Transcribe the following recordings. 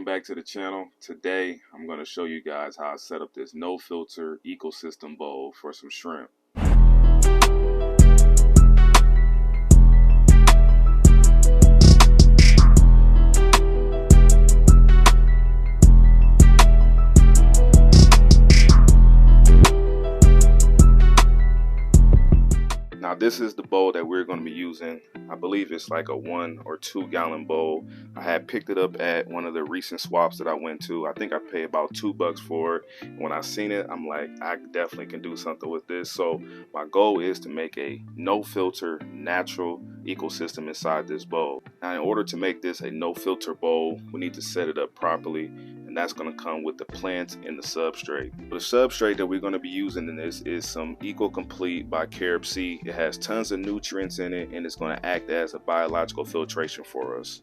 Welcome back to the channel. Today I'm going to show you guys how I set up this no filter ecosystem bowl for some shrimp. Now this is the bowl that we're going to be using. I believe it's like a 1 or 2 gallon bowl. I had picked it up at one of the recent swaps that I went to. I think I paid about $2 for it. When I seen it, I'm like, I definitely can do something with this. So my goal is to make a no filter natural ecosystem inside this bowl. Now in order to make this a no filter bowl, we need to set it up properly, and that's going to come with the plants and the substrate. The substrate that we're going to be using in this is some Eco Complete by Carib Sea. It has tons of nutrients in it, and it's going to act as a biological filtration for us.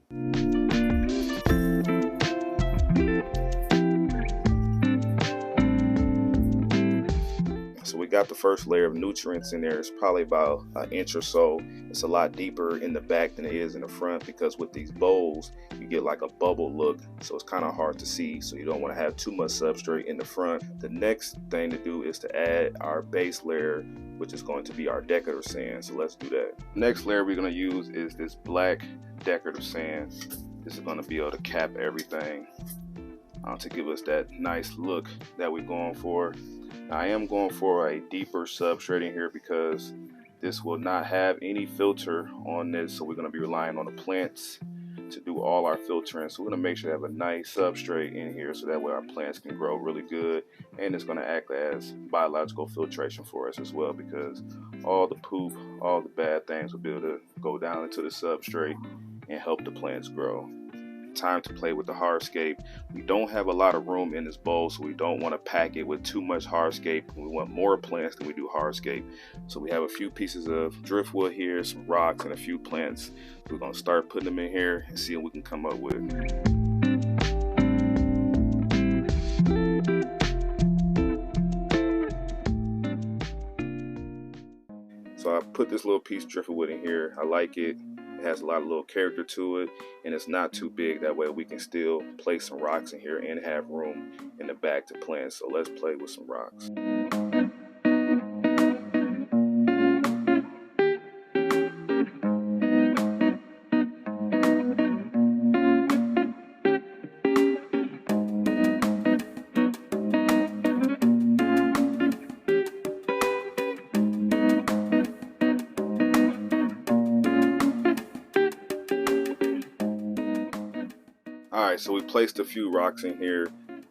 So we got the first layer of nutrients in there. It's probably about an inch or so. It's a lot deeper in the back than it is in the front, because with these bowls you get like a bubble look, so it's kind of hard to see, so you don't want to have too much substrate in the front. The next thing to do is to add our base layer, which is going to be our decorative sand. So let's do that. Next layer we're going to use is this black decorative sand. This is going to be able to cap everything to give us that nice look that we're going for. Now, I am going for a deeper substrate in here because this will not have any filter on this, so we're going to be relying on the plants to do all our filtering. So we're going to make sure to have a nice substrate in here so that way our plants can grow really good, and it's going to act as biological filtration for us as well, because all the poop, all the bad things will be able to go down into the substrate and help the plants grow. Time to play with the hardscape. We don't have a lot of room in this bowl, so we don't want to pack it with too much hardscape. We want more plants than we do hardscape. So we have a few pieces of driftwood here, some rocks, and a few plants. We're going to start putting them in here and see what we can come up with. So I put this little piece of driftwood in here. I like it. It has a lot of little character to it, and it's not too big. That way we can still place some rocks in here and have room in the back to plant. So let's play with some rocks. Alright, so we placed a few rocks in here.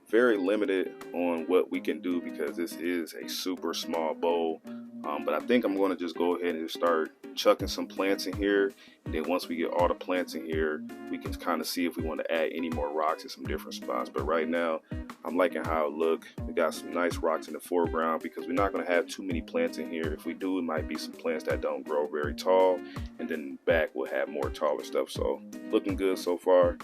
Very limited on what we can do because this is a super small bowl. But I think I'm going to just go ahead and just start chucking some plants in here. And then once we get all the plants in here, we can kind of see if we want to add any more rocks in some different spots. But right now, I'm liking how it looks. We got some nice rocks in the foreground because we're not going to have too many plants in here. If we do, it might be some plants that don't grow very tall. And then in the back, we'll have more taller stuff. So looking good so far.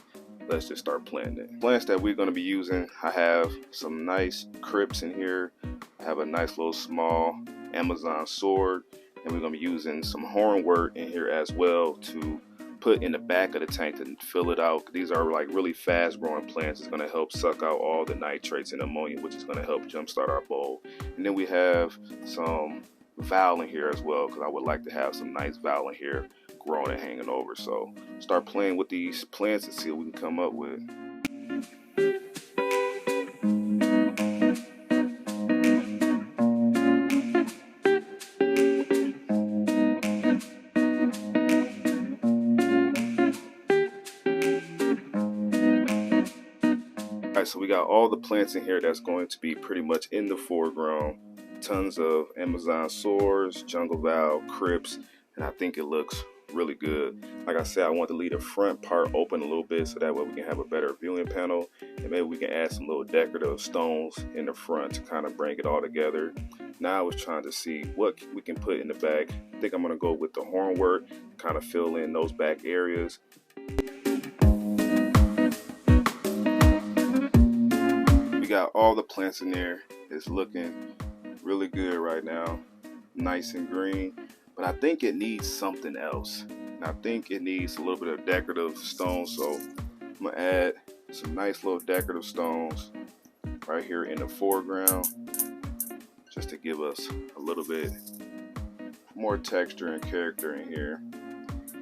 Let's just start planting it. Plants that we're going to be using, I have some nice crypts in here. I have a nice little small Amazon sword, and we're going to be using some hornwort in here as well to put in the back of the tank to fill it out. These are like really fast growing plants. It's going to help suck out all the nitrates and ammonia, which is going to help jumpstart our bowl. And then we have some valve in here as well, because I would like to have some nice valve in here growing and hanging over. So start playing with these plants and see what we can come up with. Alright, so we got all the plants in here that's going to be pretty much in the foreground. Tons of Amazon swords, jungle valve, crypts, and I think it looks really good. Like I said, I want to leave the front part open a little bit so that way we can have a better viewing panel, and maybe we can add some little decorative stones in the front to kind of bring it all together. Now I was trying to see what we can put in the back. I think I'm going to go with the hornwort, kind of fill in those back areas. We got all the plants in there. It's looking really good right now, nice and green. But I think it needs something else. And I think it needs a little bit of decorative stone, so I'm gonna add some nice little decorative stones right here in the foreground, just to give us a little bit more texture and character in here.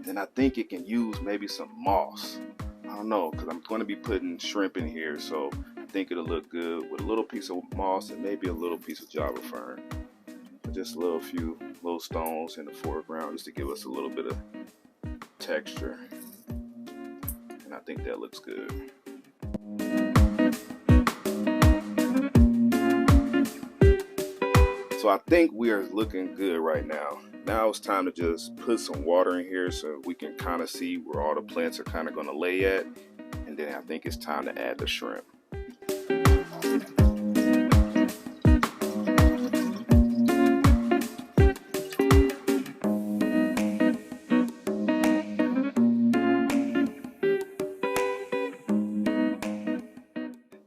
Then I think it can use maybe some moss. I don't know, because I'm going to be putting shrimp in here, so I think it'll look good with a little piece of moss and maybe a little piece of java fern. Just a few little stones in the foreground just to give us a little bit of texture, and I think that looks good. So I think we are looking good right now. Now it's time to just put some water in here so we can kind of see where all the plants are kind of going to lay at, and then I think it's time to add the shrimp.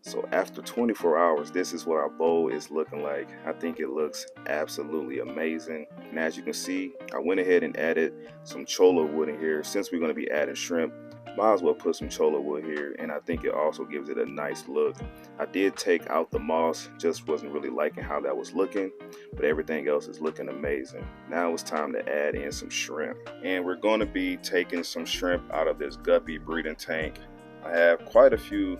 So after 24 hours, this is what our bowl is looking like. I think it looks absolutely amazing. And as you can see, I went ahead and added some cholla wood in here. Since we're going to be adding shrimp, might as well put some cholla wood here, and I think it also gives it a nice look. I did take out the moss, just wasn't really liking how that was looking, but everything else is looking amazing. Now it's time to add in some shrimp, and we're going to be taking some shrimp out of this guppy breeding tank. I have quite a few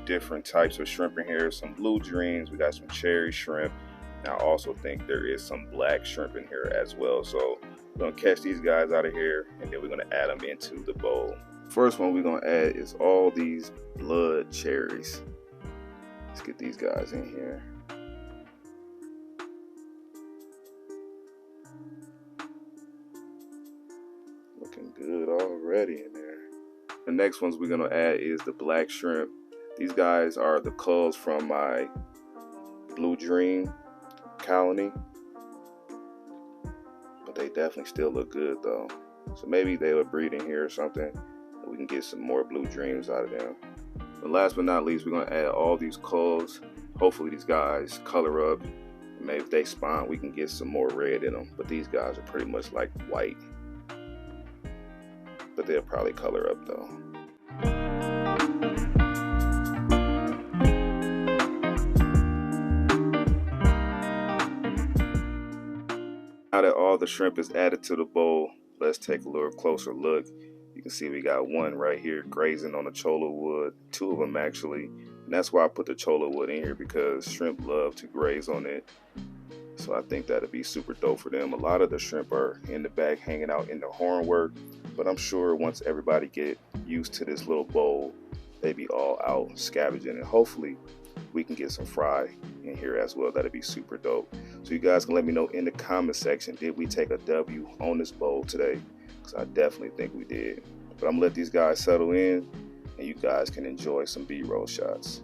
different types of shrimp in here, some blue dreams, we got some cherry shrimp, and I also think there is some black shrimp in here as well. So we're going to catch these guys out of here, and then we're going to add them into the bowl. First one we're going to add is all these blood cherries. Let's get these guys in here. Looking good already in there. The next ones we're going to add is the black shrimp. These guys are the culls from my Blue Dream colony, but they definitely still look good though. So maybe they would breed in here or something, and we can get some more Blue Dreams out of them. But last but not least, we're going to add all these culls. Hopefully these guys color up. Maybe if they spawn, we can get some more red in them. But these guys are pretty much like white. But they'll probably color up though. Now that all the shrimp is added to the bowl, let's take a little closer look. You can see we got one right here grazing on the cholla wood, two of them actually, and that's why I put the cholla wood in here, because shrimp love to graze on it. So I think that'd be super dope for them. A lot of the shrimp are in the back hanging out in the hornwork, but I'm sure once everybody get used to this little bowl, they be all out scavenging, and hopefully we can get some fry in here as well. That'd be super dope. So you guys can let me know in the comment section, did we take a W on this bowl today? Because I definitely think we did. But I'm gonna let these guys settle in, and you guys can enjoy some B-roll shots.